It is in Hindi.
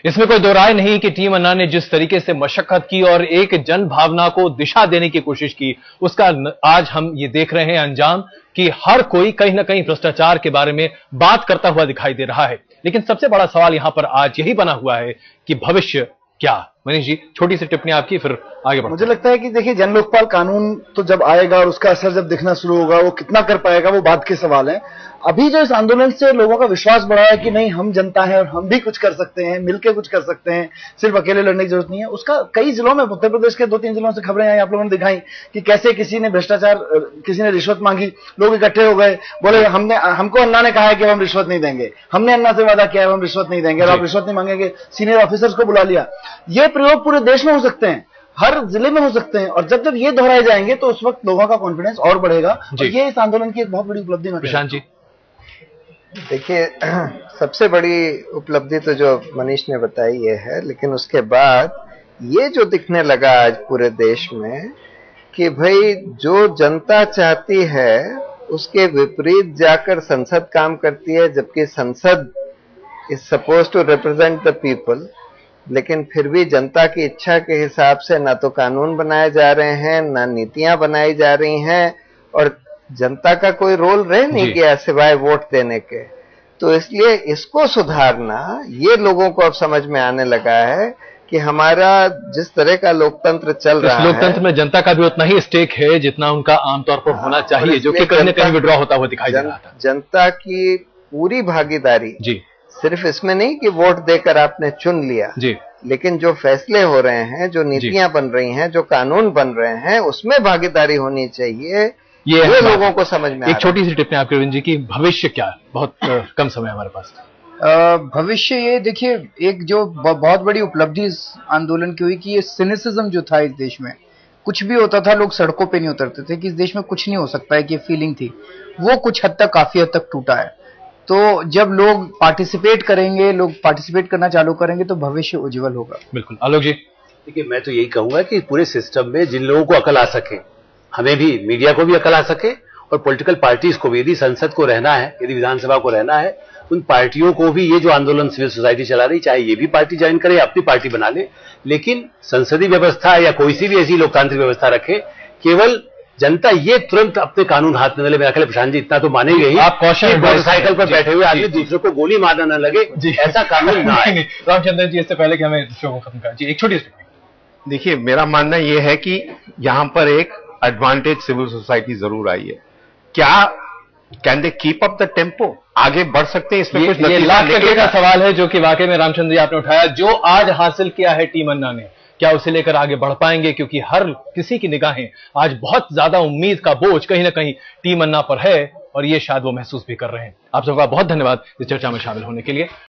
इसमें कोई दो राय नहीं कि टीम अन्ना ने जिस तरीके से मशक्कत की और एक जन भावना को दिशा देने की कोशिश की, उसका आज हम ये देख रहे हैं अंजाम कि हर कोई कहीं ना कहीं भ्रष्टाचार के बारे में बात करता हुआ दिखाई दे रहा है। लेकिन सबसे बड़ा सवाल यहां पर आज यही बना हुआ है कि भविष्य क्या। मनीष जी, छोटी सी टिप्पणी आपकी, फिर आगे बढ़ते। मुझे लगता है कि देखिए, जन लोकपाल कानून तो जब आएगा और उसका असर जब दिखना शुरू होगा, वो कितना कर पाएगा वो बात के सवाल है। अभी जो इस आंदोलन से लोगों का विश्वास बढ़ा है कि नहीं, हम जनता है और हम भी कुछ कर सकते हैं, मिलकर कुछ कर सकते हैं, सिर्फ अकेले लड़ने की जरूरत नहीं है। उसका कई जिलों में, उत्तर प्रदेश के 2-3 जिलों से खबरें आई, आप लोगों ने दिखाई कि कैसे किसी ने भ्रष्टाचार, किसी ने रिश्वत मांगी, लोग इकट्ठे हो गए, बोले हमको अन्ना ने कहा है कि हम रिश्वत नहीं देंगे, हमने अन्ना से वादा किया है हम रिश्वत नहीं देंगे और आप रिश्वत नहीं मांगेंगे। सीनियर ऑफिसर्स को बुला लिया। ये प्रयोग पूरे देश में हो सकते हैं, हर जिले में हो सकते हैं, और जब जब ये दोहराए जाएंगे तो उस वक्त लोगों का कॉन्फिडेंस और बढ़ेगा। और ये इस आंदोलन की एक बहुत बड़ी उपलब्धि है। प्रशांत जी, देखिए, सबसे बड़ी उपलब्धि तो जो मनीष ने बताई ये है, लेकिन उसके बाद ये जो दिखने लगा आज पूरे देश में कि भाई जो जनता चाहती है उसके विपरीत जाकर संसद काम करती है, जबकि Sansad is suppose to represent the people, लेकिन फिर भी जनता की इच्छा के हिसाब से ना तो कानून बनाए जा रहे हैं, ना नीतियां बनाई जा रही हैं, और जनता का कोई रोल रह नहीं गया सिवाय वोट देने के। तो इसलिए इसको सुधारना, ये लोगों को अब समझ में आने लगा है कि हमारा जिस तरह का लोकतंत्र चल रहा है, लोकतंत्र में जनता का भी उतना ही स्टेक है जितना उनका आमतौर पर होना चाहिए, जो कि कहीं न कहीं विड्रॉ होता हुआ दिखाई दे रहा था। जनता की पूरी भागीदारी जी, सिर्फ इसमें नहीं कि वोट देकर आपने चुन लिया जी, लेकिन जो फैसले हो रहे हैं, जो नीतियां बन रही हैं, जो कानून बन रहे हैं, उसमें भागीदारी होनी चाहिए। ये लोगों को समझ में। एक छोटी सी टिप्पणी आपके रविंद्र जी की, भविष्य क्या है? बहुत कम समय हमारे पास। भविष्य ये देखिए, एक जो बहुत बड़ी उपलब्धि इस आंदोलन की हुई कि ये सिनिसिज्म जो था इस देश में, कुछ भी होता था लोग सड़कों पे नहीं उतरते थे कि इस देश में कुछ नहीं हो सकता है, कि फीलिंग थी, वो कुछ हद तक, काफी हद तक टूटा है। तो जब लोग पार्टिसिपेट करेंगे, लोग पार्टिसिपेट करना चालू करेंगे तो भविष्य उज्जवल होगा। बिल्कुल। आलोक जी, देखिए, मैं तो यही कहूंगा कि पूरे सिस्टम में जिन लोगों को अकल आ सके, हमें भी, मीडिया को भी अकल आ सके, और पॉलिटिकल पार्टीज को भी, यदि संसद को रहना है, यदि विधानसभा को रहना है, उन पार्टियों को भी ये जो आंदोलन सिविल सोसाइटी चला रही, चाहे ये भी पार्टी ज्वाइन करे या अपनी पार्टी बना ले, लेकिन संसदीय व्यवस्था या कोई सी भी ऐसी लोकतांत्रिक व्यवस्था रखे, केवल जनता ये तुरंत अपने कानून हाथ में ले। मेरा ख्याल प्रशांत जी इतना तो मानेंगे ही, आप कौशल मोटरसाइकिल पर बैठे हुए आदमी दूसरों को गोली मारना न लगे, ऐसा कानून ना आए। रामचंद्रन जी, इससे पहले कि हमें शो को खत्म करें, जी एक छोटी सी। देखिए, मेरा मानना यह है कि यहां पर एक एडवांटेज सिविल सोसाइटी जरूर आई है। क्या can they keep up the tempo? आगे बढ़ सकते हैं? इसमें कुछ लाख टके का सवाल है जो कि वाकई में रामचंद्र जी आपने उठाया। जो आज हासिल किया है टीम अन्ना ने, क्या उसे लेकर आगे बढ़ पाएंगे? क्योंकि हर किसी की निगाहें आज बहुत ज्यादा उम्मीद का बोझ कहीं ना कहीं टीम अन्ना पर है, और ये शायद वो महसूस भी कर रहे हैं। आप सबका बहुत धन्यवाद इस चर्चा में शामिल होने के लिए।